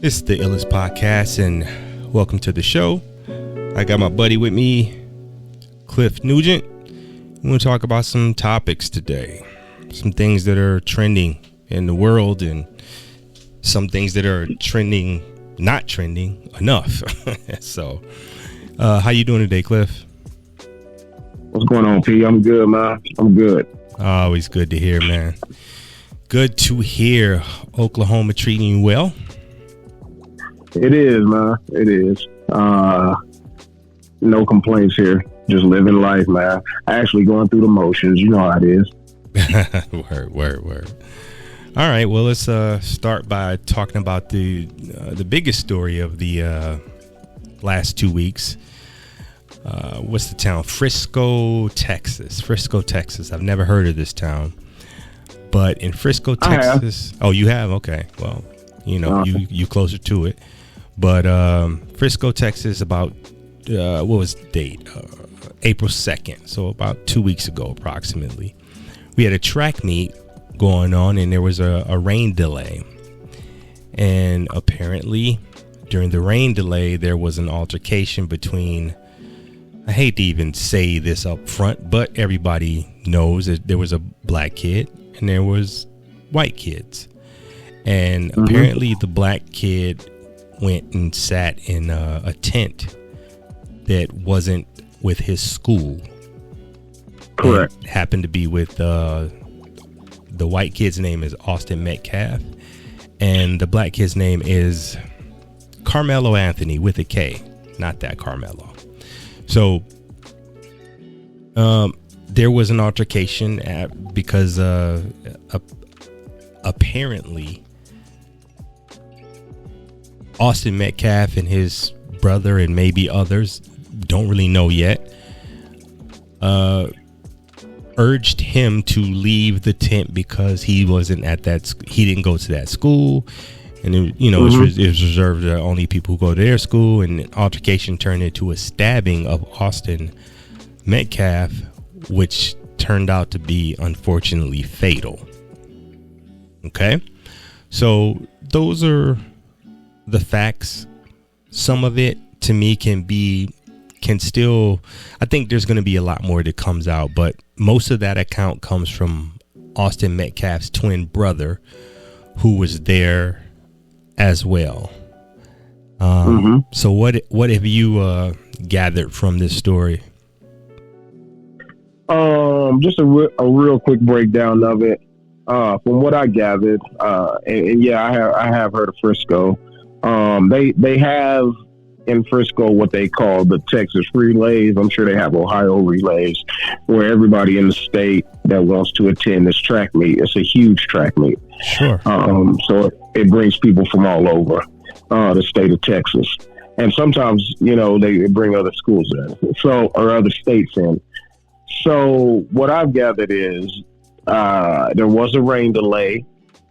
It's the Illest Podcast, and welcome to the show. I got my buddy with me, Cliff Nugent. We're going to talk about some topics today, some things that are trending in the world, and some things that are not trending enough. So, how you doing today, Cliff? What's going on, P? I'm good, man. I'm good. Always good to hear, man. Good to hear. Oklahoma treating you well? It is, man. It is. No complaints here. Just living life, man. Actually going through the motions. You know how it is. Word. All right. Well, let's start by talking about the biggest story of the last 2 weeks. What's the town? Frisco, Texas. I've never heard of this town. But in Frisco, Texas. Oh, you have? Okay. Well, you know, you closer to it. But Frisco, Texas, about, what was the date? April 2nd. So about 2 weeks ago, approximately. We had a track meet going on, and there was a rain delay. And apparently, during the rain delay, there was an altercation between, I hate to even say this up front, but everybody knows that there was a black kid and there was white kids. And apparently the black kid went and sat in a tent that wasn't with his school. Correct. It happened to be with the white kid's name is Austin Metcalf, and the black kid's name is Karmelo Anthony with a K, not that Karmelo. So there was an altercation because apparently Austin Metcalf and his brother and maybe others, don't really know yet, urged him to leave the tent because he wasn't he didn't go to that school, and it was reserved to only people who go to their school. And the altercation turned into a stabbing of Austin Metcalf, which turned out to be unfortunately fatal. Okay, so those are the facts. Some of it to me can still, I think there's going to be a lot more that comes out, but most of that account comes from Austin Metcalf's twin brother, who was there as well. So what have you gathered from this story? Just a real quick breakdown of it. From what I gathered, and yeah, I have heard of Frisco. They have in Frisco what they call the Texas relays. I'm sure they have Ohio relays, where everybody in the state that wants to attend this track meet. It's a huge track meet. Sure. So it brings people from all over the state of Texas, and sometimes they bring other schools in, or other states in. So what I've gathered is there was a rain delay,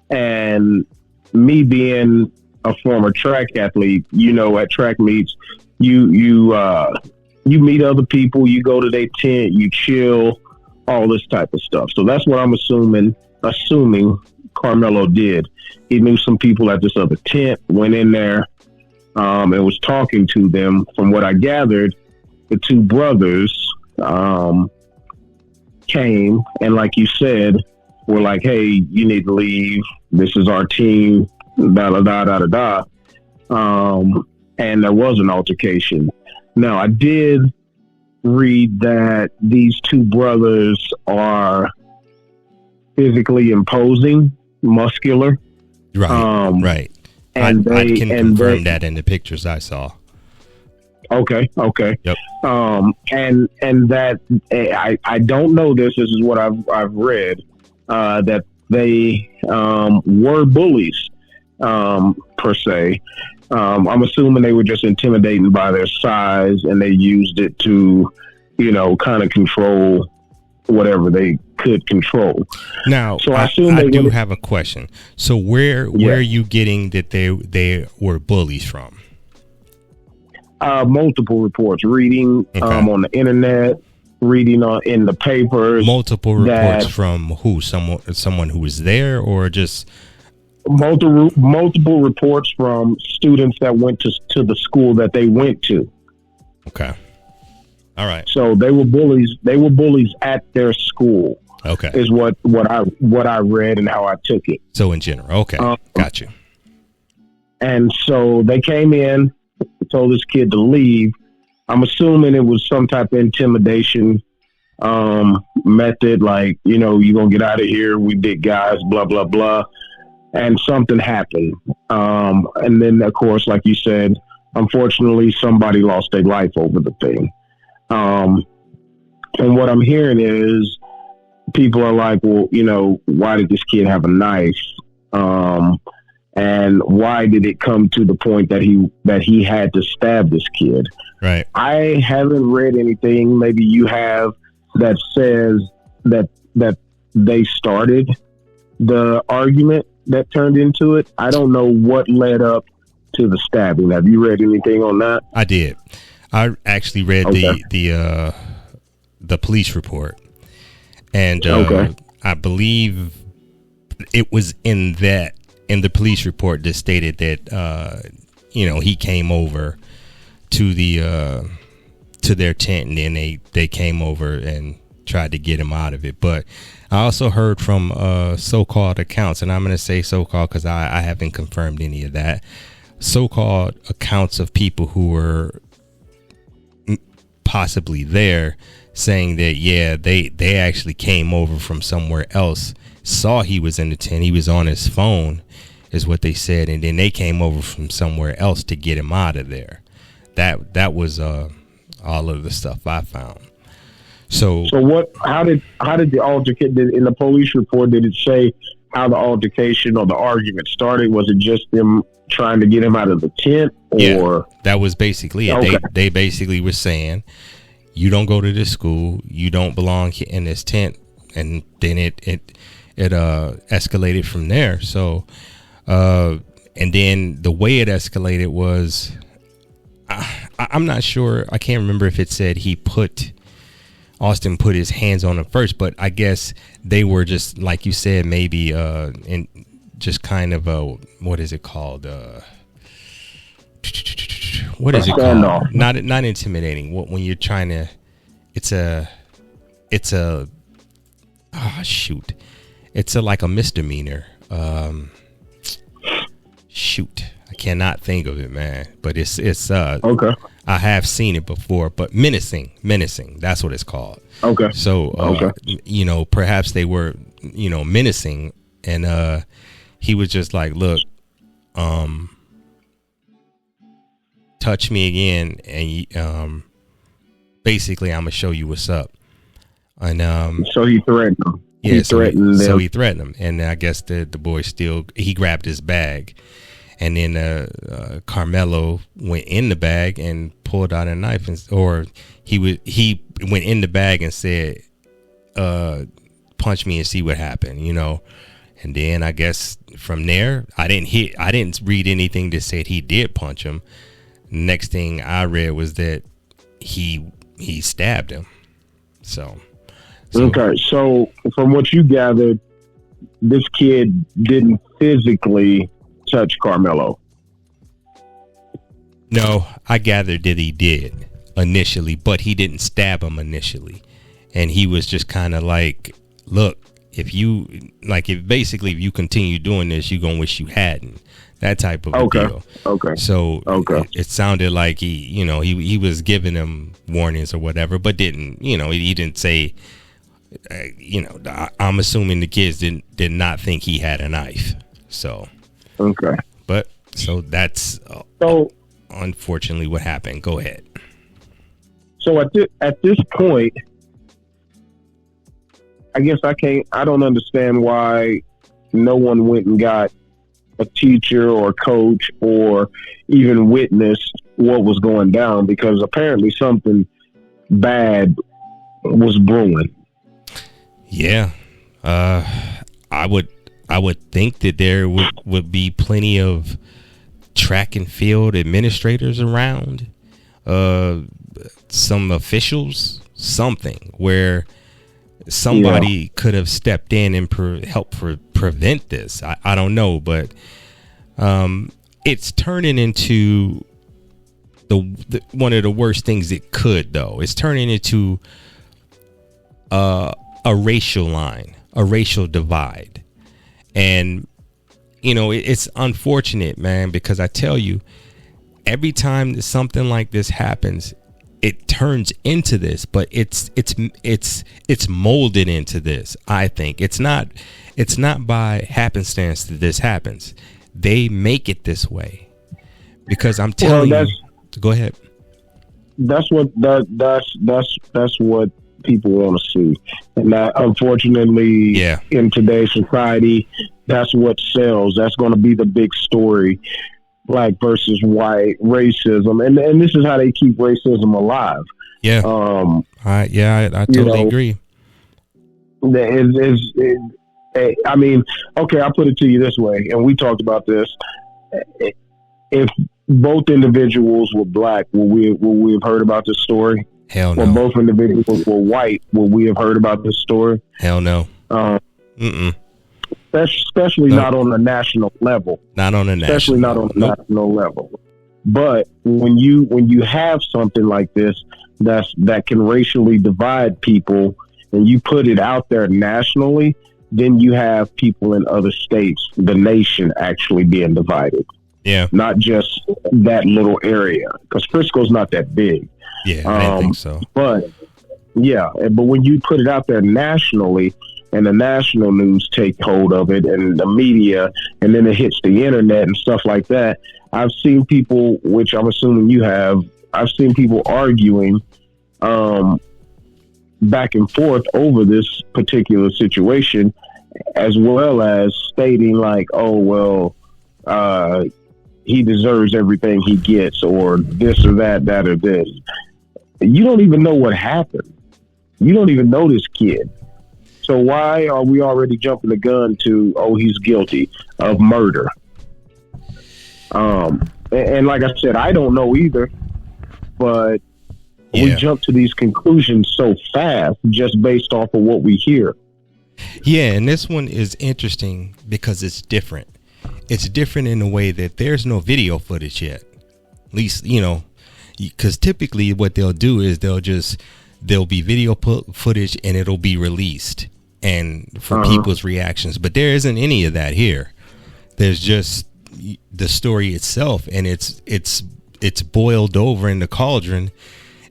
and me being a former track athlete, at track meets, you meet other people, you go to their tent, you chill, all this type of stuff. So that's what I'm assuming Karmelo did. He knew some people at this other tent, went in there, and was talking to them. From what I gathered, the two brothers came, and like you said, were like, hey, you need to leave. This is our team. And there was an altercation. Now, I did read that these two brothers are physically imposing, muscular. Right. And I can confirm that in the pictures I saw. Okay. Yep. And that I don't know this. This is what I've read, that they were bullies. Per se. I'm assuming they were just intimidating by their size, and they used it to, kind of control whatever they could control. Now, so I do have a question. So where are you getting that they were bullies from? Multiple reports, reading on the internet, reading in the papers. Multiple reports from who? Someone who was there, or just multiple reports from students that went to the school that they went to. Okay. All right. So they were bullies. They were bullies at their school. Okay. Is what I read and how I took it. So in general, okay, got you. And so they came in, told this kid to leave. I'm assuming it was some type of intimidation method, like, you know, you're gonna get out of here. We big guys, blah blah blah. And something happened. And then, of course, like you said, unfortunately, somebody lost their life over the thing. And what I'm hearing is people are like, well, you know, why did this kid have a knife? And why did it come to the point that he had to stab this kid? Right. I haven't read anything, maybe you have, that says that they started the argument that turned into it. I don't know what led up to the stabbing. Have you read anything on that? I did. I actually read the police report, and I believe it was in the police report that stated that he came over to their tent, and then they came over and tried to get him out of it. But I also heard from so-called accounts, and I'm going to say so-called because I haven't confirmed any of that, so-called accounts of people who were possibly there, saying that they actually came over from somewhere else, saw he was in the tent, he was on his phone, is what they said, and then they came over from somewhere else to get him out of there. That was all of the stuff I found. So what? How did the altercation in the police report? Did it say how the altercation or the argument started? Was it just them trying to get him out of the tent, or yeah, that was basically it? Okay. They basically were saying, you don't go to this school, you don't belong in this tent, and then it escalated from there. So and then the way it escalated was, I'm not sure, I can't remember if it said Austin put his hands on him first, but I guess they were just, like you said, maybe in just kind of what is it called? What is it called? Not intimidating. When you're trying to, it's a like a misdemeanor. Shoot, I cannot think of it, man. But it's okay. I have seen it before, but menacing. That's what it's called. Okay. So, perhaps they were, menacing, and he was just like, look, touch me again, and basically, I'm gonna show you what's up. And so he threatened him. Yeah, he threatened him, and I guess the boy he grabbed his bag. And then Karmelo went in the bag and pulled out a knife, he went in the bag and said, "Punch me and see what happened," And then I guess from there, I didn't read anything that said he did punch him. Next thing I read was that he stabbed him. So okay. So from what you gathered, this kid didn't physically touch Karmelo. No, I gathered that he did initially, but he didn't stab him initially. And he was just kind of like, look, if you continue doing this, you're gonna wish you hadn't. That type of a deal. Okay. So it sounded like he was giving him warnings or whatever, but didn't, he didn't say, I'm assuming the kids did not think he had a knife. So okay. But so that's unfortunately what happened. Go ahead. So at this point, I guess I don't understand why no one went and got a teacher or coach or even witnessed what was going down, because apparently something bad was brewing. Yeah. I would think that there would be plenty of track and field administrators around, some officials, something where somebody could have stepped in and helped prevent this. I don't know, but it's turning into the one of the worst things it could, though. It's turning into a racial line, a racial divide. And, you know, it's unfortunate, man, because I tell you, every time something like this happens, it turns into this, but it's molded into this. I think it's not by happenstance that this happens. They make it this way because I'm telling you. Go ahead. That's what people want to see, and that unfortunately, in today's society, that's what sells. That's going to be the big story. Black versus white racism, and this is how they keep racism alive. Yeah, I totally agree. I mean, okay, I'll put it to you this way, and we talked about this. If both individuals were black, would we have heard about this story? Hell no. When both individuals were white, would we have heard about this story? Hell no. Especially not on a national level. Especially not on a national level. But when you have something like this that can racially divide people, and you put it out there nationally, then you have people in other states, the nation, actually being divided. Yeah. Not just that little area, because Frisco's not that big. Yeah, I didn't think so. But when you put it out there nationally, and the national news take hold of it, and the media, and then it hits the internet and stuff like that, I've seen people, which I'm assuming you have, I've seen people arguing back and forth over this particular situation, as well as stating like, oh, well, he deserves everything he gets, or this or that or this. You don't even know what happened. You don't even know this kid. So why are we already jumping the gun to, oh, he's guilty of murder? And like I said, I don't know either, but we jump to these conclusions so fast just based off of what we hear. Yeah, and this one is interesting because it's different. It's different in a way that there's no video footage yet. At least, you know, because typically what they'll do is there'll be video footage and it'll be released and for people's reactions. But there isn't any of that here. There's just the story itself, and it's boiled over in the cauldron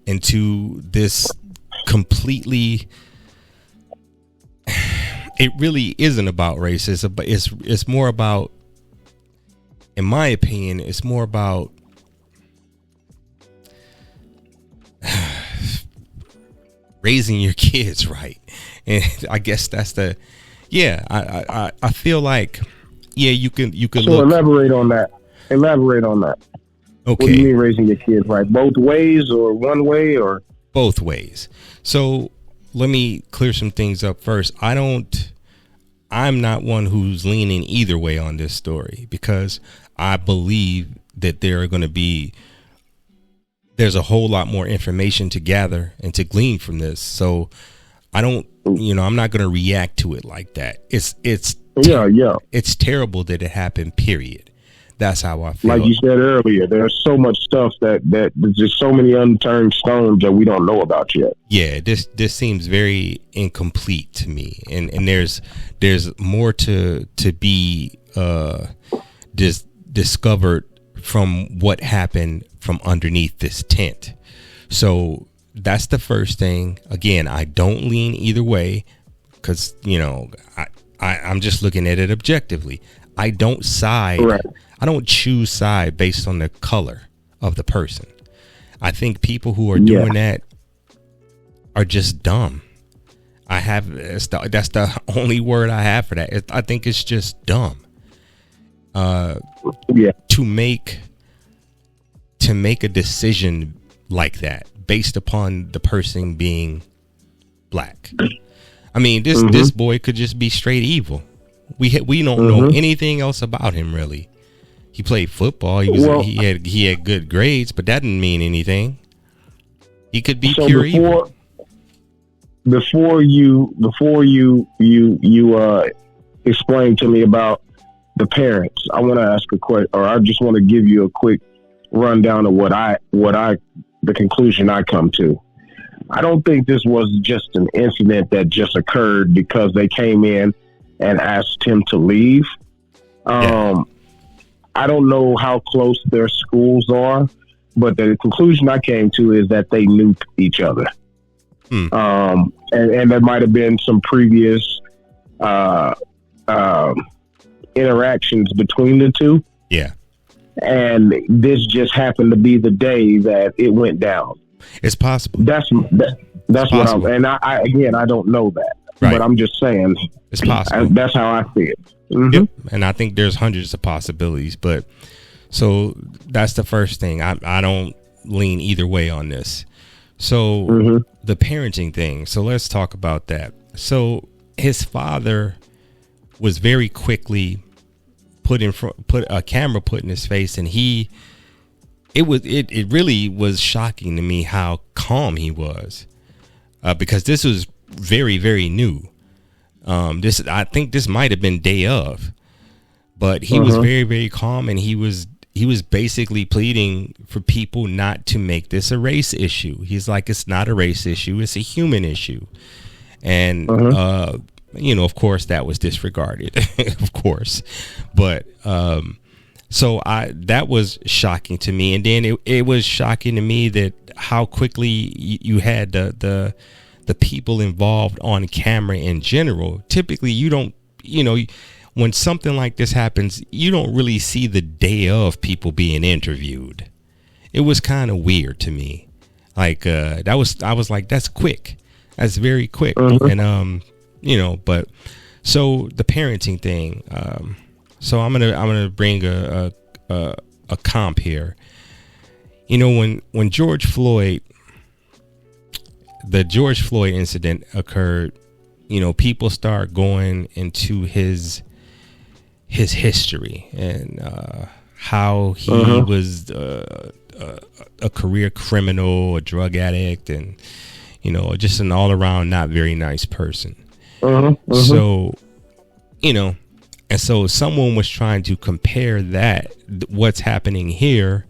into this completely. It really isn't about racism, but it's more about, in my opinion, it's more about raising your kids right. And I guess that's the, I feel like, you can so elaborate on that. Okay. What do you mean raising your kids right? Both ways, or one way, or both ways? So let me clear some things up first. I'm not one who's leaning either way on this story, because I believe that there's a whole lot more information to gather and to glean from this. So I'm not going to react to it like that. It's terrible that it happened, period. That's how I feel. Like you said earlier, there's so much stuff that there's just so many unturned stones that we don't know about yet. Yeah, this seems very incomplete to me, and there's more to be discovered from what happened from underneath this tent. So that's the first thing. Again, I don't lean either way, because I'm just looking at it objectively. I don't side. Right. I don't choose side based on the color of the person. I think people who are doing that are just dumb. That's the only word I have for that. I think it's just dumb. To make a decision like that based upon the person being black. I mean, this boy could just be straight evil. We don't know anything else about him, really. He played football. He had good grades, but that didn't mean anything. He could be pure evil. Before you explain to me about the parents. I want to ask a question, or I just want to give you a quick rundown of the conclusion I come to. I don't think this was just an incident that just occurred because they came in and asked him to leave. I don't know how close their schools are, but the conclusion I came to is that they knew each other. And there might have been some previous interactions between the two. Yeah. And this just happened to be the day that it went down. It's possible. That's what I'm, and I don't know that, right. But I'm just saying it's possible. That's how I see it. Mm-hmm. Yep. And I think there's hundreds of possibilities, but so that's the first thing. I don't lean either way on this. So the parenting thing. So let's talk about that. So his father was very quickly put a camera put in his face, and it really was shocking to me how calm he was, because this was very, very new. I think this might have been day of, but he was very, very calm, and he was basically pleading for people not to make this a race issue. He's like, it's not a race issue, it's a human issue. And of course that was disregarded, of course. But so that was shocking to me. And then it was shocking to me that how quickly you had the people involved on camera in general. Typically, you don't, when something like this happens, you don't really see the day of people being interviewed. It was kind of weird to me. Like, I was like, that's quick. That's very quick. And, but so the parenting thing, so I'm going to bring a comp here. When George Floyd, the George Floyd incident occurred, people start going into his history and how he was a career criminal, a drug addict, and just an all around not very nice person. So, and so someone was trying to compare what's happening here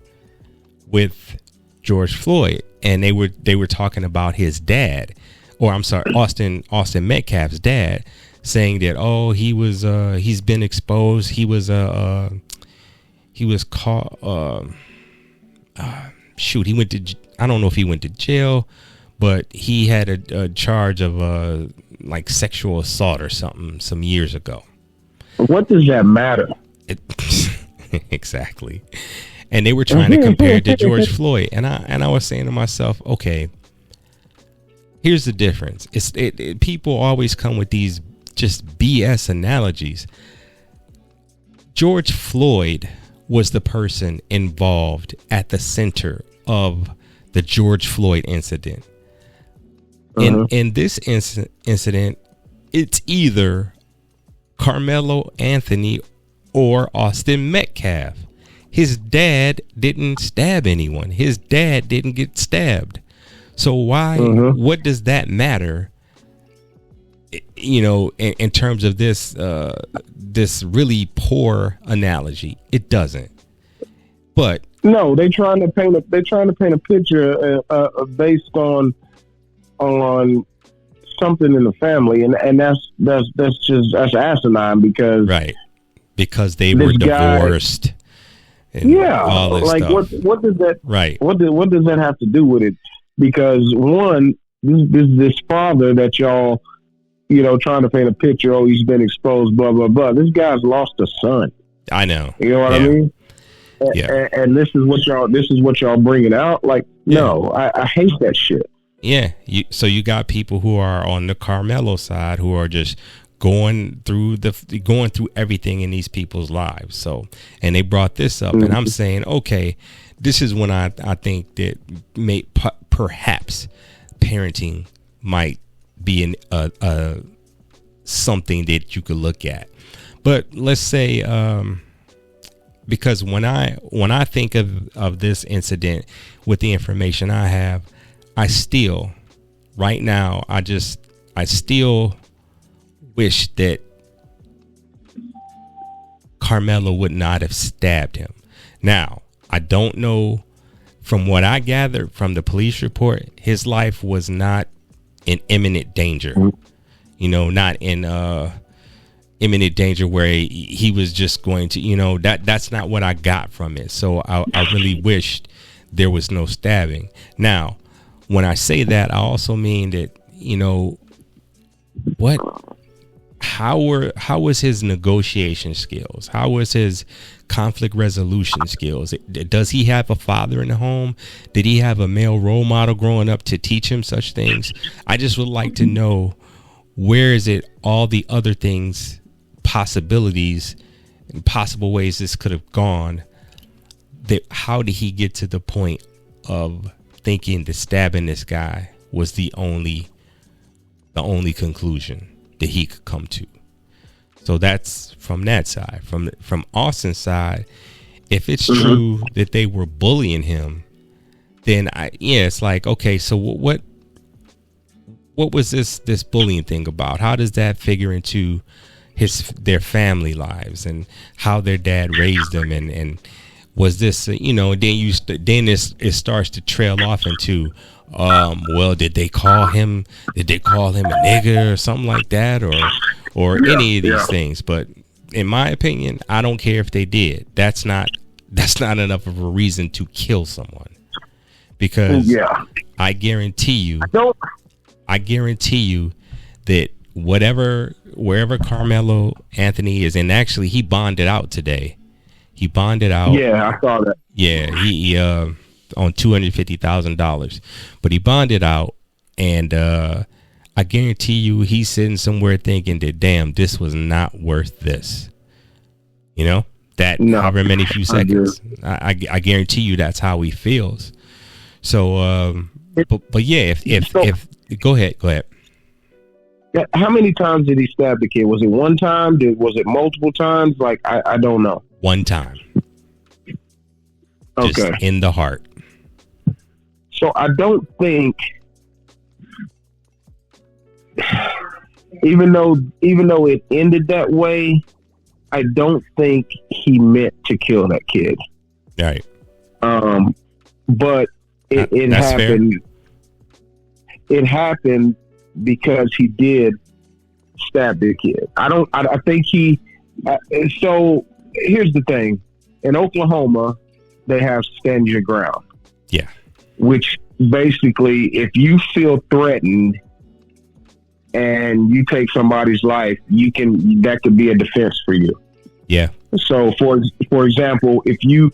with George Floyd, and they were talking about his dad, or I'm sorry, Austin Metcalf's dad, saying that he's been exposed. He was caught. He went to, I don't know if he went to jail, but he had a charge of like sexual assault or something some years ago. What does that matter? Exactly. And they were trying to compare it to George Floyd, and I was saying to myself, okay, here's the difference. People always come with these just BS analogies. George Floyd was the person involved at the center of the George Floyd incident. In this incident, it's either Karmelo Anthony or Austin Metcalf. His dad didn't stab anyone. His dad didn't get stabbed. So why? What does that matter? In terms of this really poor analogy, it doesn't. But no, they're trying to paint a picture based on something in the family, and that's asinine because they were divorced. All this stuff. What does that what does that have to do with it? Because one, this father that y'all trying to paint a picture, he's been exposed, blah blah blah. This guy's lost a son. I know. You know what I mean? And this is what y'all bringing out. No, I hate that shit. Yeah. So you got people who are on the Karmelo side who are just going through everything in these people's lives. So, and they brought this up, and I'm saying, okay, this is when I think that perhaps parenting might be something that you could look at. But let's say, because when I think of this incident with the information I have, I still wish that Karmelo would not have stabbed him. Now, I don't know. From what I gathered from the police report, his life was not in imminent danger. You know, not in imminent danger where he was just going to, you know, that's not what I got from it. So I really wished there was no stabbing. Now, when I say that, I also mean that, you know, how was his negotiation skills? How was his conflict resolution skills? Does he have a father in the home? Did he have a male role model growing up to teach him such things? I just would like to know, where is it all the other things, possibilities and possible ways this could have gone? How did he get to the point of thinking that stabbing this guy was the only conclusion that he could come to? So that's from that side. From Austin's side, if it's true that they were bullying him, then it's like, okay, so what was this bullying thing about? How does that figure into their family lives and how their dad raised them, and was this, you know, then it starts to trail off into, well, did they call him a nigger or something like that, or any of these things? But in my opinion, I don't care if they did. That's not enough of a reason to kill someone, because I guarantee you that wherever Karmelo Anthony is, and actually he bonded out today. He bonded out. Yeah, I saw that. Yeah, he on $250,000, but he bonded out, and I guarantee you he's sitting somewhere thinking that, damn, this was not worth this. You know, however many few seconds. I guarantee you that's how he feels. So, but yeah, if go ahead. How many times did he stab the kid? Was it one time? Was it multiple times? Like, I don't know. One time. Okay. Just in the heart. So I don't think, even though it ended that way, I don't think he meant to kill that kid. Right. But it happened. Fair. It happened because he did stab the kid. I think he. So here's the thing: in Oklahoma, they have stand your ground. Yeah. Which basically, if you feel threatened and you take somebody's life, that could be a defense for you. Yeah. So for example, if you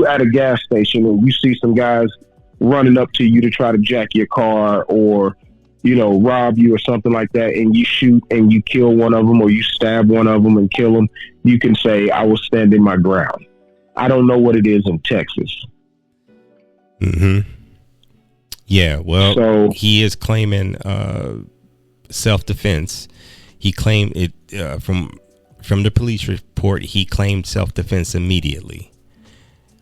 at a gas station and you see some guys running up to you to try to jack your car or, you know, rob you or something like that, and you shoot and you kill one of them, or you stab one of them and kill them, you can say, I was standing my ground. I don't know what it is in Texas. Mm-hmm. Yeah, well, so he is claiming self-defense. He claimed it from the police report. He claimed self-defense immediately.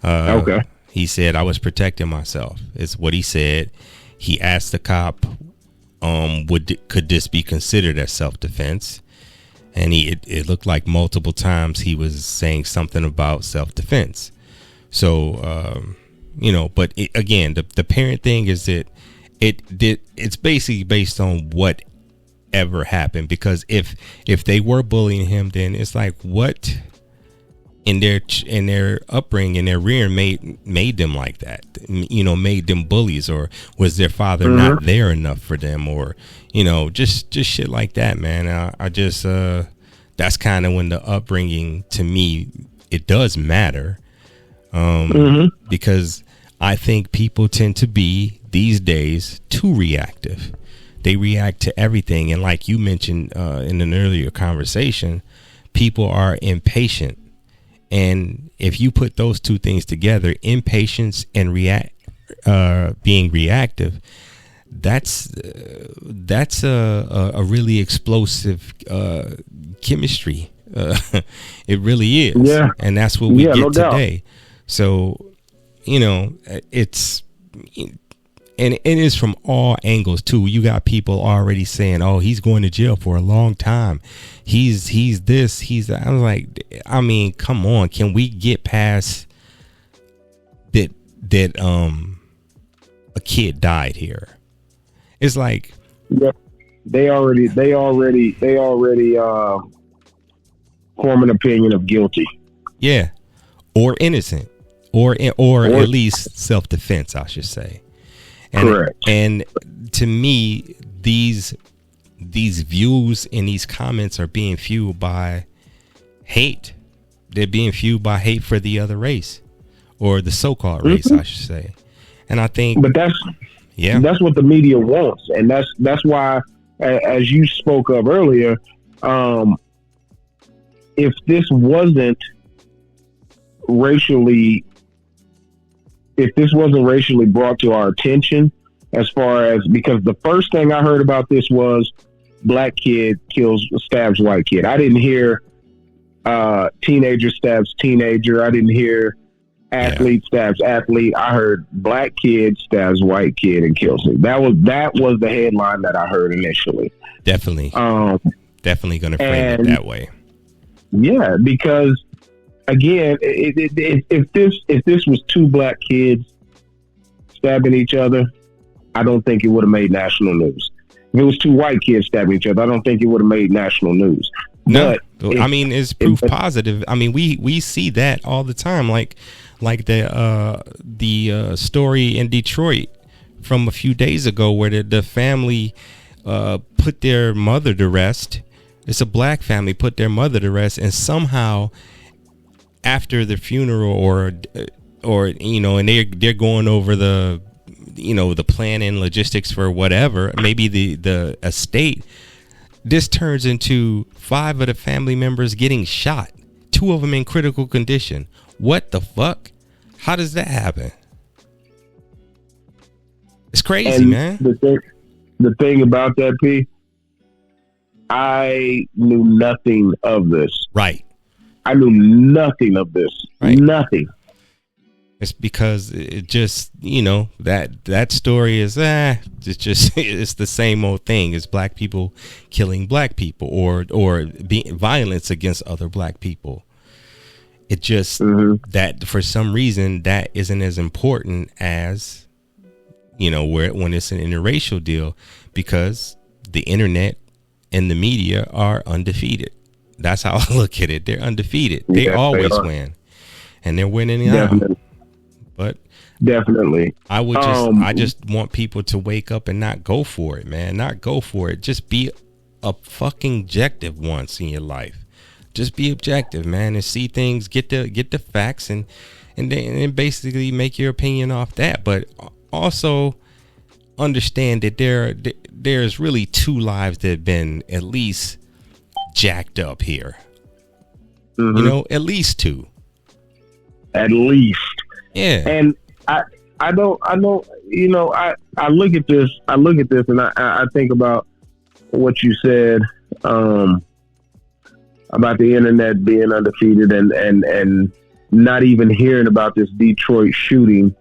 Okay. He said, I was protecting myself. Is what he said. He asked the cop, could this be considered as self-defense? And it looked like multiple times he was saying something about self-defense. So, you know, but again, the parent thing is that it's basically based on whatever happened, because if they were bullying him, then it's like, what in their upbringing, their rearing made them like that, you know, made them bullies, or was their father not there enough for them, or, you know, just shit like that, man. I just that's kind of when the upbringing, to me, it does matter, because I think people tend to be these days too reactive. They react to everything, and like you mentioned in an earlier conversation, people are impatient. And if you put those two things together, impatience and being reactive, that's a really explosive chemistry. It really is. Yeah. And that's what we get today. So, you know, and it is from all angles too. You got people already saying, "Oh, he's going to jail for a long time. He's this, he's that." I was like, I mean, come on, can we get past that a kid died here? It's like, yeah, they already form an opinion of guilty. Yeah, or innocent, or at least self-defense, I should say. And, correct. And to me, these views and these comments are being fueled by hate. They're being fueled by hate for the other race, or the so-called race, I should say. And I think, but that's what the media wants, and that's why, as you spoke of earlier, if this wasn't racially brought to our attention, as far as, because the first thing I heard about this was black kid stabs white kid. I didn't hear teenager stabs teenager. I didn't hear athlete stabs athlete. I heard black kid stabs white kid and kills him. That was the headline that I heard initially. Definitely going to frame it that way. Yeah, because again, if this was two black kids stabbing each other, I don't think it would have made national news. If it was two white kids stabbing each other, I don't think it would have made national news. No, but I mean, it's proof positive. I mean, we see that all the time, like the story in Detroit from a few days ago, where the family put their mother to rest. It's a black family, put their mother to rest, and somehow after the funeral or and they're going over the plan and logistics for whatever, maybe the estate, this turns into 5 of the family members getting shot, 2 of them in critical condition. What the fuck? How does that happen? It's crazy, man. The thing about that, P, I knew nothing of this. Right. I knew nothing of this. Right. Nothing. It's because it just, that story is, it's the same old thing. It's black people killing black people or violence against other black people. It just, that for some reason, that isn't as important as, when it's an interracial deal, because the internet and the media are undefeated. That's how I look at it. They're undefeated. They always win, and they're winning now. But definitely, I just want people to wake up and not go for it, man. Not go for it. Just be a fucking objective once in your life. Just be objective, man, and see things. Get the facts and then basically make your opinion off that. But also understand that there's really 2 lives that have been at least jacked up here. At least 2. At least. Yeah. And I look at this and I think about what you said about the internet being undefeated and not even hearing about this Detroit shooting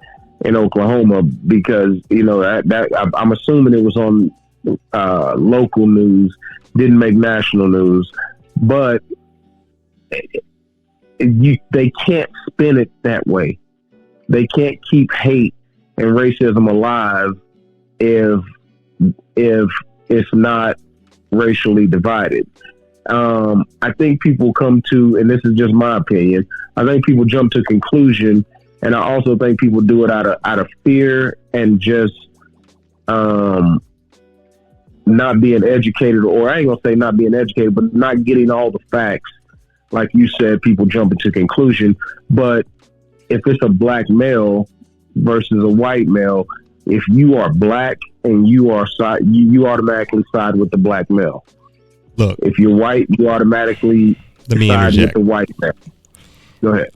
in Oklahoma, because that I'm assuming it was on local news, didn't make national news, but they can't spin it that way. They can't keep hate and racism alive if it's not racially divided. I think people come to, and this is just my opinion, I think people jump to conclusion, and I also think people do it out of fear and just not being educated, or I ain't gonna say not being educated, but not getting all the facts. Like you said, people jump into conclusion. But if it's a black male versus a white male, if you are black and you automatically side with the black male. Look, if you're white, you automatically side with the white male. Go ahead.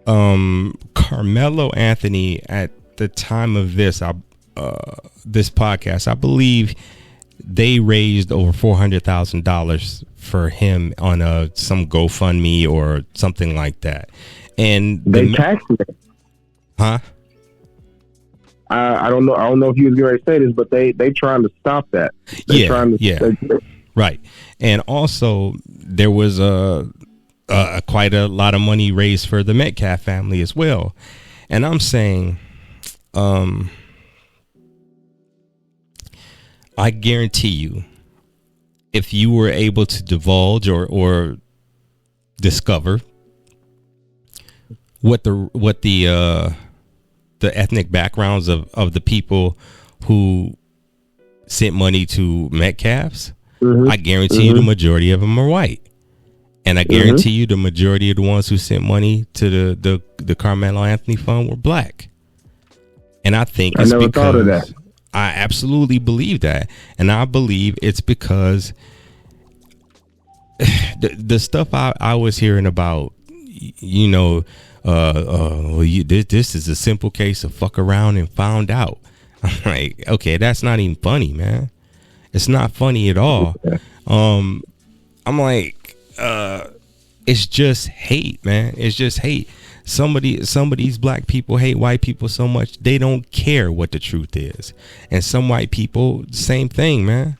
Karmelo Anthony, at the time of this podcast, I believe they raised over $400,000 for him on some GoFundMe or something like that. And they taxed it. Huh? I don't know. I don't know if you was going to say this, but they trying to stop that. They're trying to, right. And also, there was quite a lot of money raised for the Metcalf family as well. And I'm saying, I guarantee you, if you were able to divulge or discover what the ethnic backgrounds of the people who sent money to Metcalfs, I guarantee you the majority of them are white. And I guarantee you the majority of the ones who sent money to the Karmelo Anthony Fund were black. And I think it's because thought of that. I absolutely believe that. And I believe it's because the stuff I was hearing about, this is a simple case of fuck around and found out. I'm like, okay, that's not even funny, man. It's not funny at all. I'm like, it's just hate, man. It's just hate. Some of these black people hate white people so much they don't care what the truth is. And some white people, same thing, man.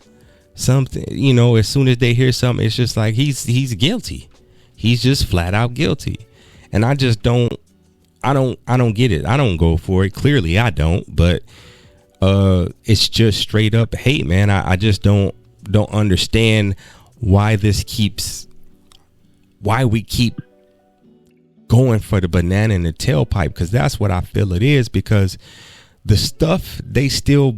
Something, as soon as they hear something, it's just like he's guilty. He's just flat out guilty. And I just don't get it. I don't go for it. Clearly I don't, but it's just straight up hate, man. I just don't understand why we keep going for the banana in the tailpipe, because that's what I feel it is. Because the stuff they still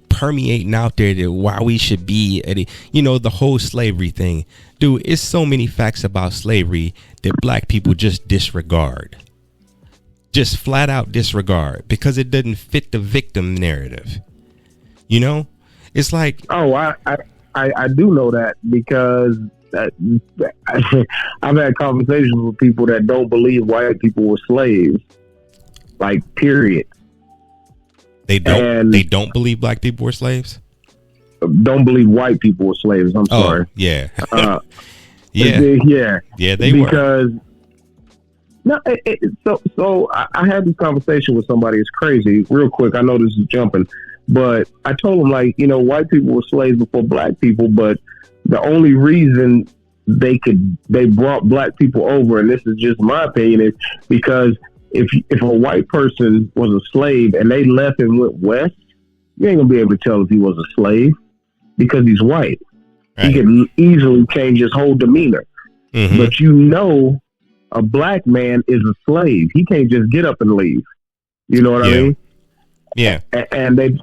permeating out there that why we should be at it, the whole slavery thing, dude. It's so many facts about slavery that black people just disregard, just flat out disregard, because it doesn't fit the victim narrative. It's like, I do know that, because I've had conversations with people that don't believe white people were slaves, like, period. They don't believe black people were slaves. Don't believe white people were slaves. I'm sorry. Yeah. Yeah. They were. Because so I had this conversation with somebody. It's crazy. Real quick. I know this is jumping, but I told him, like, white people were slaves before black people, but the only reason they brought black people over, and this is just my opinion, is because if a white person was a slave and they left and went west, you ain't gonna be able to tell if he was a slave, because he's white. Right. He can easily change his whole demeanor. But a black man is a slave. He can't just get up and leave. You know what I mean? Yeah. And they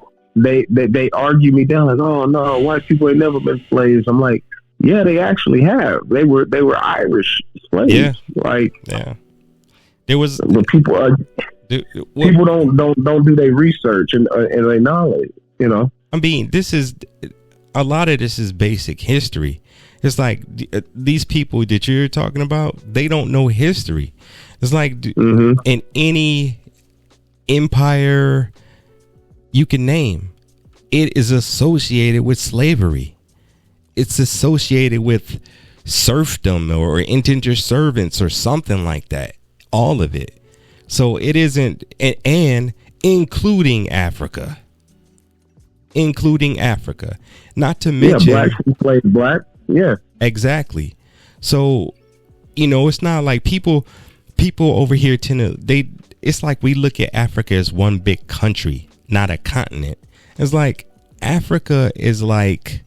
argue me down, like, oh no, white people ain't never been slaves. I'm like, yeah, they actually have. They were Irish slaves. Yeah. Yeah. There was, but people don't do their research and their knowledge. I mean, a lot of this is basic history. It's like these people that you're talking about, they don't know history. It's like in any empire you can name, it is associated with slavery. It's associated with serfdom or indentured servants or something like that. All of it. So it isn't, and including Africa. Not to mention, black enslaved black. Yeah, exactly. So it's not like people over here it's like we look at Africa as one big country, not a continent. It's like Africa is like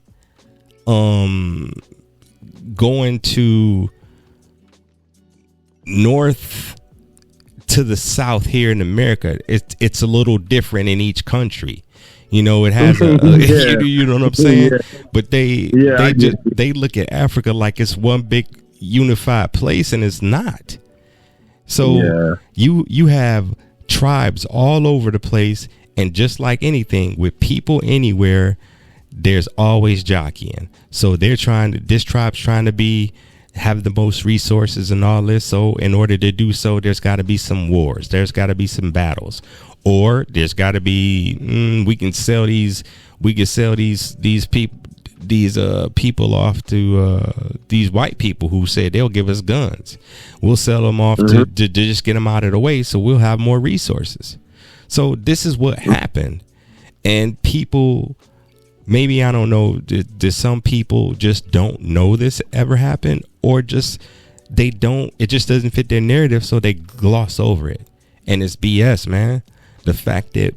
going to north to the south here in America. It's a little different in each country. It has you know what I'm saying? Yeah. But they look at Africa like it's one big unified place, and it's not. So you have tribes all over the place, and just like anything with people anywhere, there's always jockeying. So this tribe's trying to have the most resources and all this. So in order to do so, there's got to be some wars. There's got to be some battles, or there's got to be we can sell these people. people off to these white people who said they'll give us guns. We'll sell them off to just get them out of the way, so we'll have more resources. So this is what happened, and people, maybe, I don't know, did some people just don't know this ever happened, or just they don't, it just doesn't fit their narrative, so they gloss over it. And it's BS, man. The fact that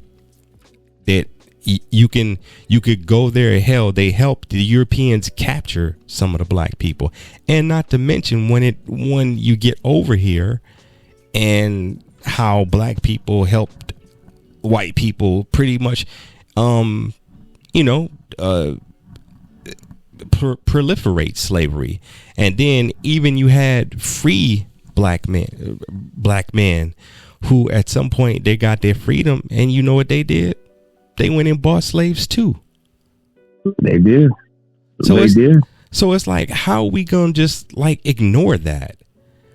you could go there, hell, they helped the Europeans capture some of the black people. And not to mention when you get over here, and how black people helped white people pretty much proliferate slavery. And then even you had free black men who at some point they got their freedom, and you know what they did? They went and bought slaves too. They did. So it's like, how are we gonna just like ignore that?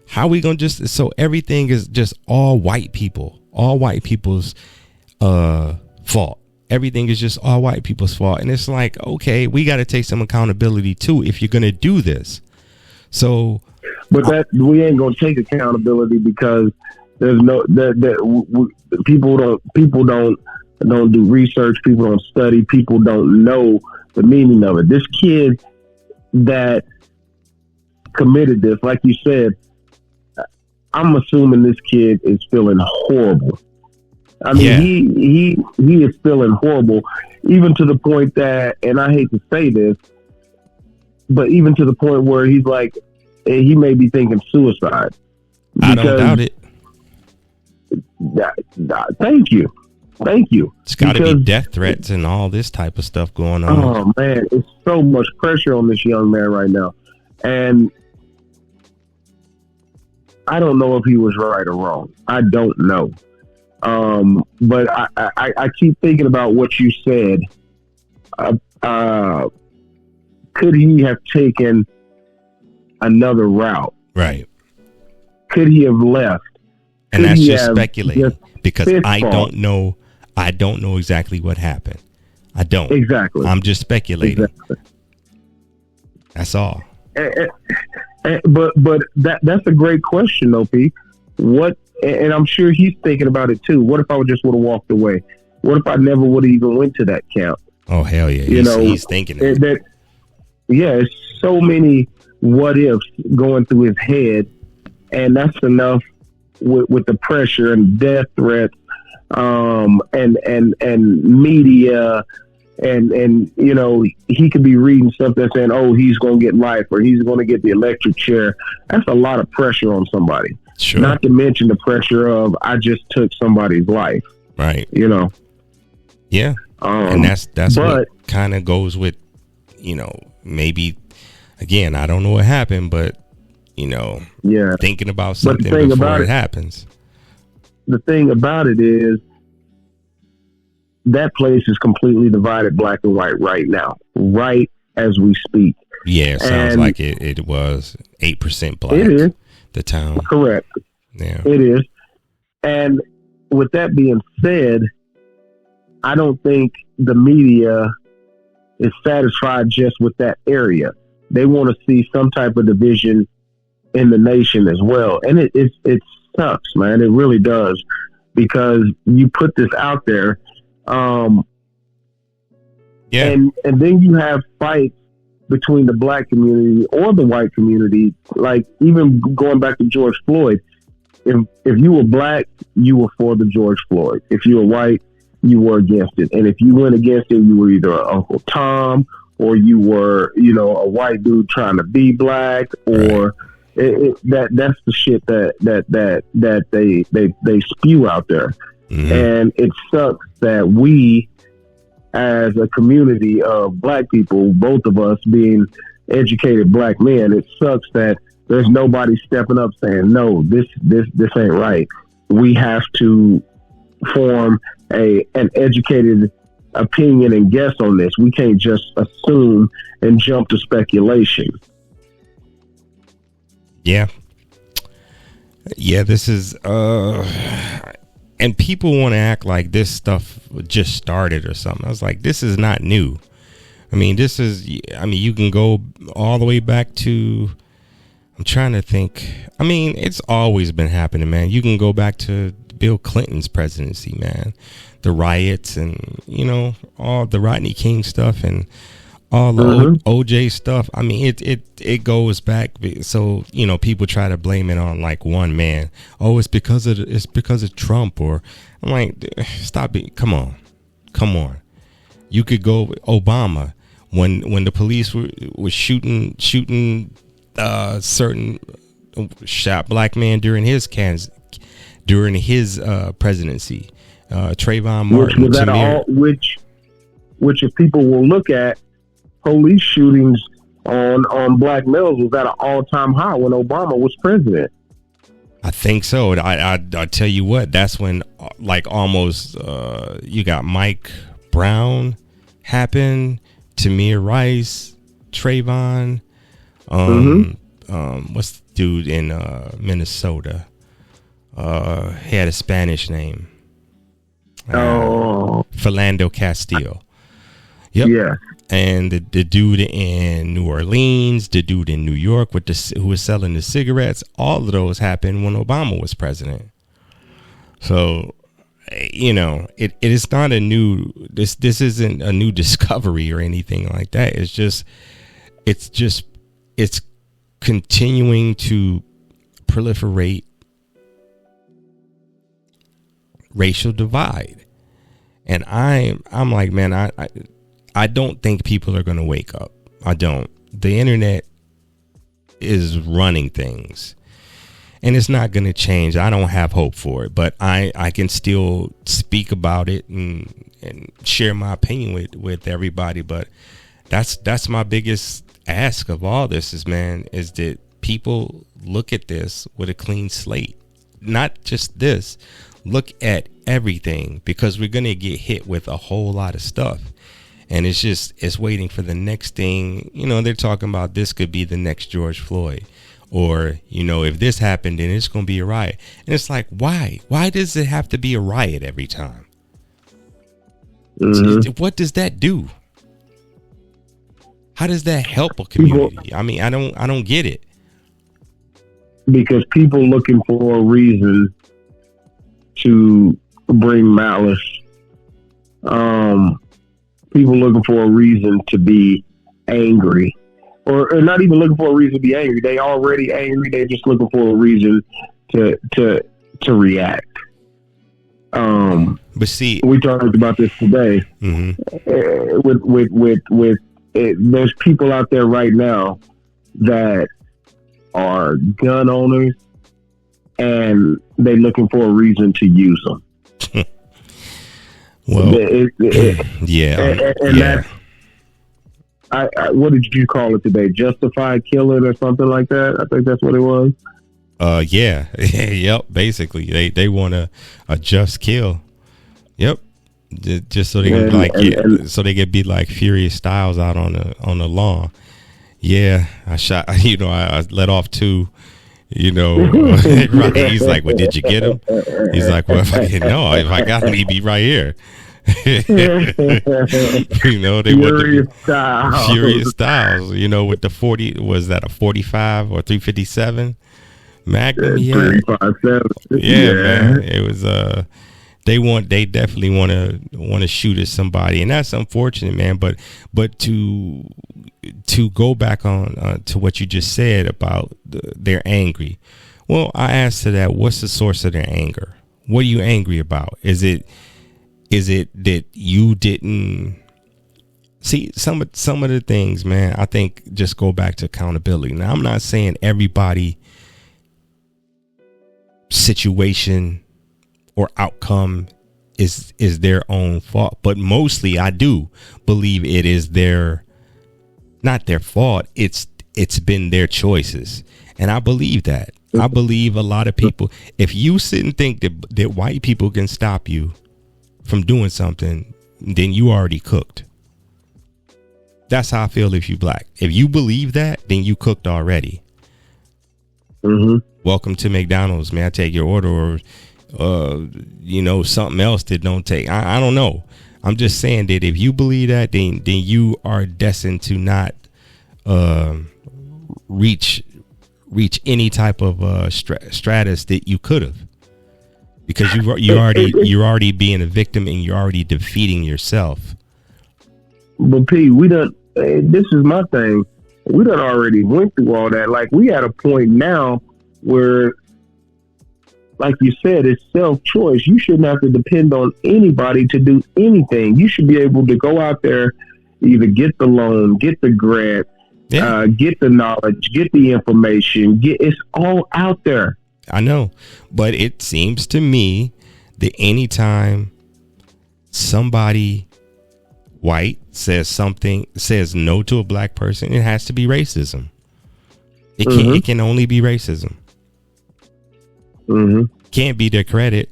How are we gonna so everything is just all white people's fault? Everything is just all white people's fault. And it's like, okay, we got to take some accountability too if you're gonna do this. So, but we ain't gonna take accountability, because there's people don't do research. People don't study. People don't know the meaning of it. This kid that committed this, like you said, I'm assuming this kid is feeling horrible. I mean, he is feeling horrible, even to the point that, and I hate to say this, but even to the point where he's like, he may be thinking suicide. I don't doubt it. Thank you. It's got to be death threats and all this type of stuff going on. Oh man, it's so much pressure on this young man right now, and I don't know if he was right or wrong. I don't know. But I keep thinking about what you said. Could he have taken another route? Right. Could he have left? And that's just speculating, because I don't know exactly what happened. I don't. Exactly. I'm just speculating. Exactly. That's all. But that's a great question, though, P. What? And I'm sure he's thinking about it too. What if I just would have walked away? What if I never would have even went to that camp? Oh hell yeah! He's thinking that. Yeah, it's so many what ifs going through his head, and that's enough with the pressure and death threats, and media, and he could be reading stuff that's saying, oh, he's going to get life, or he's going to get the electric chair. That's a lot of pressure on somebody. Sure. Not to mention the pressure of, I just took somebody's life. Right. Yeah. And that's what kind of goes with, maybe, again, I don't know what happened, but, thinking about something before it happens. The thing about it is, that place is completely divided, black and white, right now, right as we speak. Yeah, it sounds like it was 8% black. It is. The town. Correct. Yeah. It is. And with that being said, I don't think the media is satisfied just with that area. They want to see some type of division in the nation as well. And it sucks, man. It really does, because you put this out there. And then you have fights between the black community or the white community. Like, even going back to George Floyd, if you were black, you were for the George Floyd. If you were white, you were against it. And if you went against it, you were either Uncle Tom, or you were, a white dude trying to be black, or that's the shit that they spew out there. Mm-hmm. And it sucks that we, as a community of black people, both of us being educated black men, it sucks that there's nobody stepping up saying, no, this ain't right. We have to form an educated opinion and guess on this. We can't just assume and jump to speculation. Yeah. This is and people want to act like this stuff just started or something. I was like, this is not new. I mean, you can go all the way back to, I'm trying to think. I mean, it's always been happening, man. You can go back to Bill Clinton's presidency, man. The riots and, all the Rodney King stuff and all the OJ stuff. I mean, it goes back. So, people try to blame it on like one man. Oh, it's because of Trump, or I'm like, stop it. Come on. You could go with Obama when the police were shooting certain shot black man during his presidency. Trayvon Martin, which if people will look at, police shootings on black males was at an all-time high when Obama was president. I think so. I tell you what, that's when like almost you got Mike Brown happen, Tamir Rice, Trayvon, what's the dude in Minnesota? He had a Spanish name. Philando Castillo. Yep. Yeah. And the dude in New Orleans, the dude in New York who was selling the cigarettes, all of those happened when Obama was president. So, it is not this isn't a new discovery or anything like that. It's continuing to proliferate racial divide. And I'm like, man, I don't think people are going to wake up. I don't. The internet is running things, and it's not going to change. I don't have hope for it, but I can still speak about it and share my opinion with everybody. But that's my biggest ask of all this is that people look at this with a clean slate. Not just this. Look at everything, because we're going to get hit with a whole lot of stuff. And it's waiting for the next thing. They're talking about this could be the next George Floyd, or, if this happened, then it's going to be a riot. And it's like, why? Why does it have to be a riot every time? What does that do? How does that help a community? I mean, I don't get it. Because people looking for a reason to bring malice. People looking for a reason to be angry, or not even looking for a reason to be angry. They already angry. They're just looking for a reason to react. But see, we talked about this today. There's people out there right now that are gun owners, and they're looking for a reason to use them. Well, yeah. That's, I what did you call it today? Justified killing or something like that? I think that's what it was. Yeah. Yep. Basically, they want a just kill. Yep. Just so they can so they can be like Furious Styles out on the lawn. Yeah, I shot. I let off two. Right. He's like, "Well, did you get him?" He's like, "Well, if I got him, he'd be right here." They Furious Styles. Furious Styles. With the 40, was that a 45 or 357 Magnum? Yeah, 357. Yeah, man. It was they definitely want to shoot at somebody, and that's unfortunate, man. But to go back on to what you just said about they're angry. Well, I asked to that, what's the source of their anger? What are you angry about? Is it that you didn't see some of the things, man? I think just go back to accountability. Now, I'm not saying everybody situation or outcome is their own fault, but mostly I do believe it is not their fault. It's been their choices, and I believe that. I believe a lot of people, if you sit and think that white people can stop you from doing something, then you already cooked. That's how I feel if you black. If you believe that, then you cooked already. Welcome to McDonald's. May I take your order? Or something else that don't take. I don't know. I'm just saying that if you believe that, then you are destined to not reach any type of stratus that you could have, because you're already being a victim and you're already defeating yourself. But P, we done. This is my thing. We done already went through all that. Like, we at a point now where, like you said, it's self-choice. You shouldn't have to depend on anybody to do anything. You should be able to go out there, either get the loan, get the grant, get the knowledge, get the information. It's all out there. I know, but it seems to me that anytime somebody white says no to a black person, it has to be racism. It can only be racism. Can't be their credit.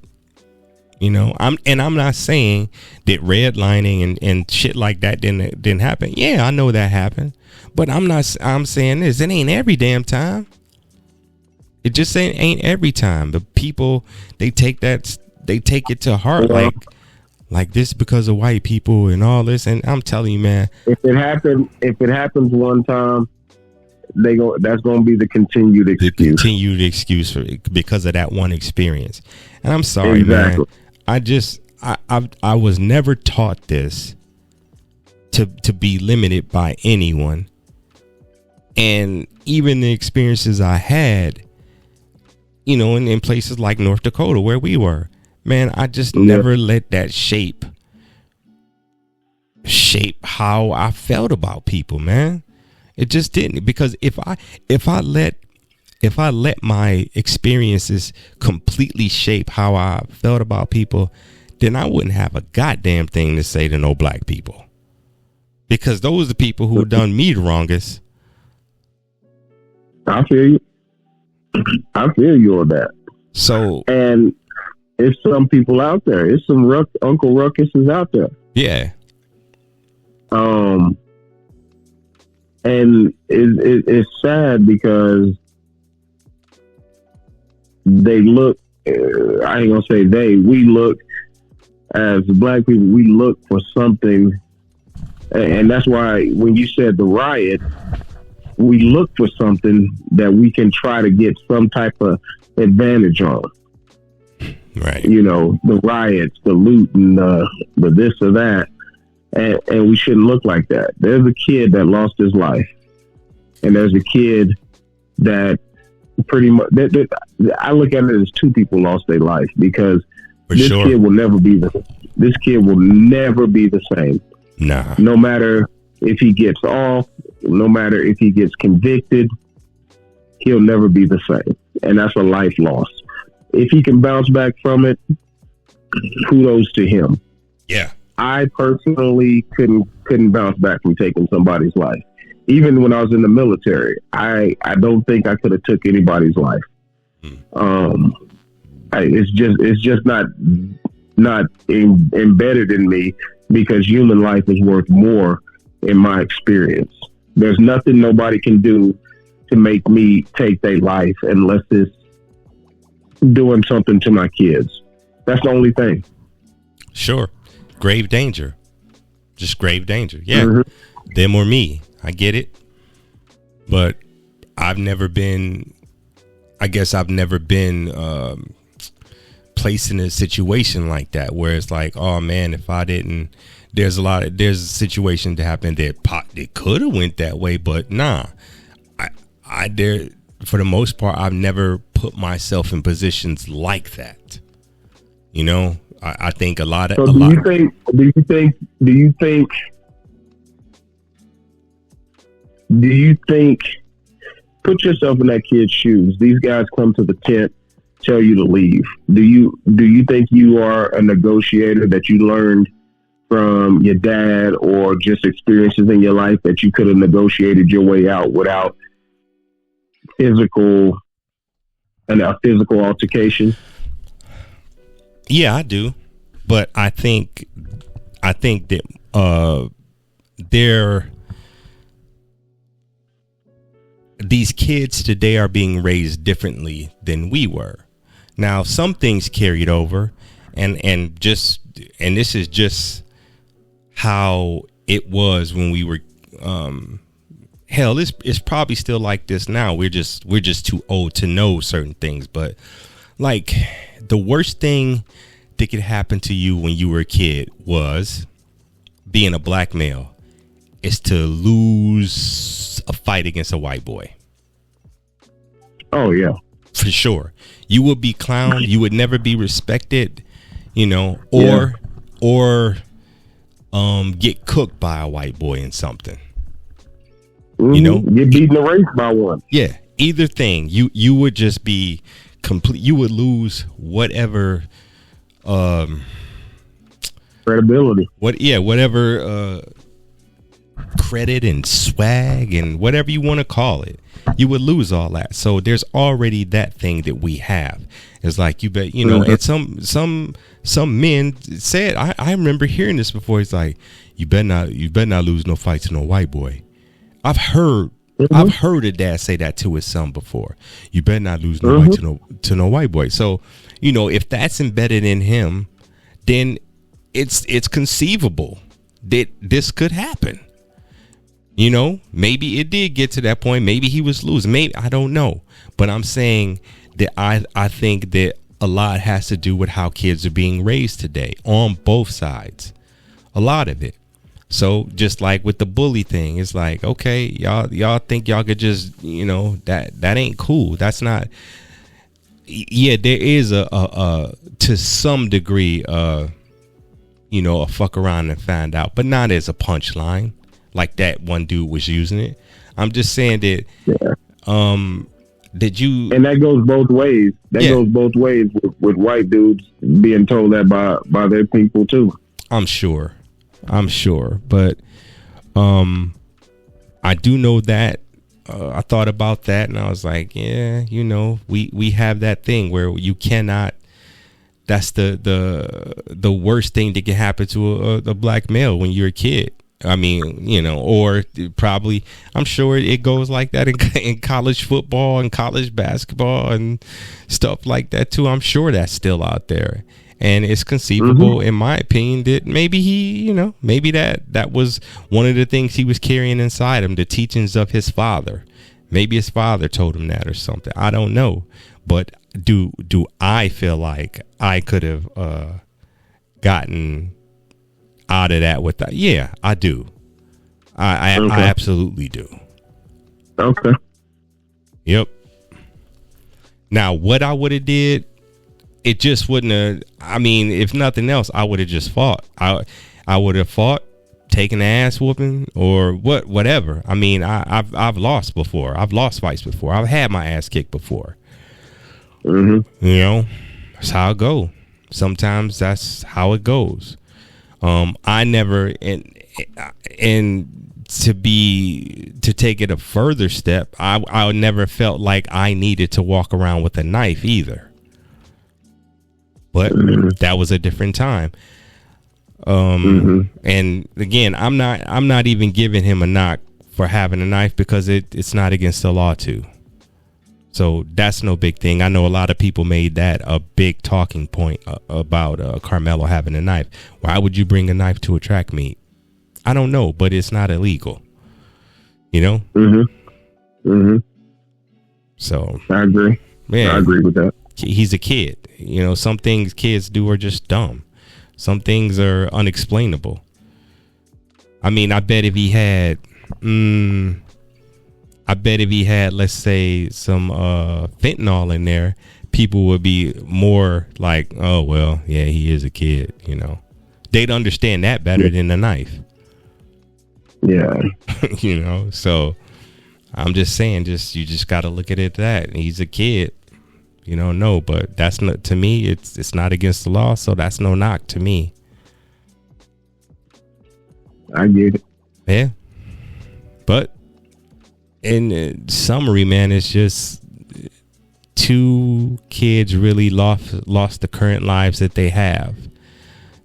You know, I'm not saying that redlining and shit like that didn't happen. Yeah, I know that happened, but I'm saying this, it ain't every damn time. It just ain't every time. The people, they take it to heart, like this because of white people and all this. And I'm telling you, man, if it happens one time, that's going to be the continued excuse. Because of that one experience. And I'm sorry, man. I was never taught this to be limited by anyone. And even the experiences I had, you know, in places like North Dakota where we were, man, I just never let that shape how I felt about people, man. It just didn't, because if I let my experiences completely shape how I felt about people, then I wouldn't have a goddamn thing to say to no black people, because those are the people who done me the wrongest. I feel you. I feel you on that. So, and it's some people out there. It's some Uncle Ruckus is out there. Yeah. And it's sad because they look, I ain't gonna say we look, as black people, we look for something. And that's why when you said the riot, we look for something that we can try to get some type of advantage on. Right. You know, the riots, the looting, the this or that. And we shouldn't look like that. There's a kid that lost his life. And there's a kid that pretty much, I look at it as two people lost their life, because kid will never be this kid will never be the same. Nah. No matter if he gets off, no matter if he gets convicted, he'll never be the same. And that's a life loss. If he can bounce back from it, kudos to him. Yeah. I personally couldn't bounce back from taking somebody's life. Even when I was in the military, I don't think I could have took anybody's life. It's just not embedded in me, because human life is worth more in my experience. There's nothing nobody can do to make me take their life unless it's doing something to my kids. That's the only thing. Sure. Grave danger. Just grave danger. Yeah. Them or me. I get it. But I've never been placed in a situation like that, where it's like, oh man, if I didn't, there's a situation to happen that could have went that way, but nah. For the most part, I've never put myself in positions like that. You know, I think a lot of. So do you think? Put yourself in that kid's shoes. These guys come to the tent, tell you to leave. Do you think you are a negotiator, that you learned from your dad or just experiences in your life that you could have negotiated your way out without a physical altercation? Yeah, I do. But I think that these kids today are being raised differently than we were. Now, some things carried over, and this is just how it was when we were hell, it's probably still like this now. We're just too old to know certain things. But like the worst thing that could happen to you when you were a kid was being a black male is to lose a fight against a white boy. Oh yeah, for sure. You would be clowned. You would never be respected, you know, or get cooked by a white boy in something. Mm-hmm. You know, get beaten a race by one. Yeah, either thing. You would just be complete. You would lose whatever credibility. Whatever credit and swag and whatever you want to call it. You would lose all that. So there's already that thing that we have. It's like you bet, you know, mm-hmm. and some men said, I remember hearing this before. It's like, you better not lose no fight to no white boy. I've heard a dad say that to his son before. You better not lose no fight to no white boy. So, you know, if that's embedded in him, then it's conceivable that this could happen. You know, maybe it did get to that point. Maybe he was losing. Maybe, I don't know. But I'm saying that I think that a lot has to do with how kids are being raised today on both sides. A lot of it. So just like with the bully thing, it's like, okay, y'all think y'all could just, you know, that ain't cool. That's not. Yeah, there is a to some degree, you know, a fuck around and find out, but not as a punchline. Like that one dude was using it. I'm just saying that. Yeah. Did you? And that goes both ways. That goes both ways with white dudes being told that by their people too. I'm sure, but I do know that. I thought about that, and I was like, yeah, you know, we have that thing where you cannot. That's the worst thing that can happen to a black male when you're a kid. I mean, you know, or probably, I'm sure it goes like that in college football and college basketball and stuff like that too. I'm sure that's still out there, and it's conceivable, in my opinion, that maybe he, you know, maybe that was one of the things he was carrying inside him, the teachings of his father. Maybe his father told him that or something. I don't know, but do I feel like I could have gotten out of that with that? Yeah, I do. I absolutely do. Okay. Yep. Now, what I would have did, it just wouldn't have. I mean, if nothing else, I would have just fought. I would have fought, taken an ass whooping, or whatever. I mean, I've lost before. I've lost fights before. I've had my ass kicked before. You know, that's how it go. Sometimes that's how it goes. I never, and to take it a further step, I never felt like I needed to walk around with a knife either. But that was a different time. And again, I'm not even giving him a knock for having a knife because it's not against the law to. So that's no big thing. I know a lot of people made that a big talking point about Karmelo having a knife. Why would you bring a knife to a track meet? I don't know, but it's not illegal. You know? So I agree. Man, I agree with that. He's a kid. You know, some things kids do are just dumb. Some things are unexplainable. I mean, I bet if he had let's say some fentanyl in there, people would be more like, oh well, yeah, he is a kid, you know. They'd understand that better than the knife. Yeah. You know, so I'm just saying, you just gotta look at it that he's a kid. You know, no, but that's not, to me, it's not against the law, so that's no knock to me. I get it. Yeah. But in summary, man, it's just two kids really lost the current lives that they have,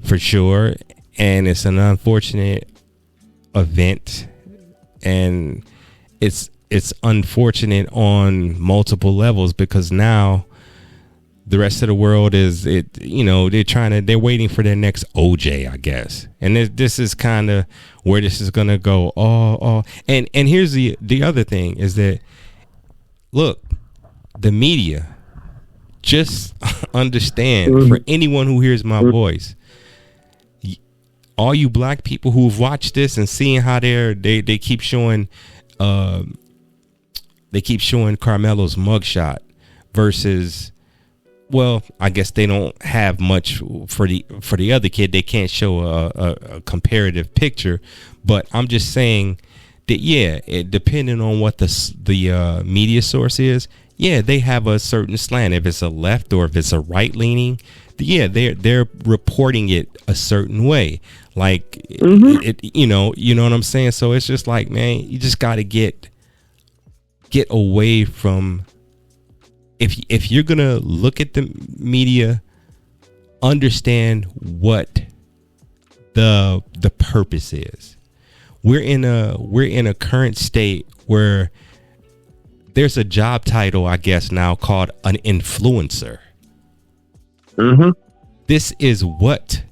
for sure. And it's an unfortunate event, and it's unfortunate on multiple levels, because now the rest of the world is they're waiting for their next OJ, I guess. And this is kind of where this is gonna go. And here's the other thing is that, look, the media, just understand, for anyone who hears my voice, all you black people who've watched this and seeing how they keep showing Carmelo's mugshot versus, well, I guess they don't have much for the other kid. They can't show a comparative picture, but I'm just saying that, depending on what the media source is, they have a certain slant. If it's a left or if it's a right leaning, they're reporting it a certain way. Like, you know what I'm saying? So it's just like, man, you just got to get away from, if you're going to look at the media, understand what the purpose is. We're in a current state where there's a job title, I guess, now called an influencer. This is what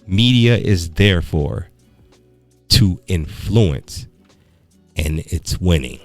media is there for, to influence, and it's winning.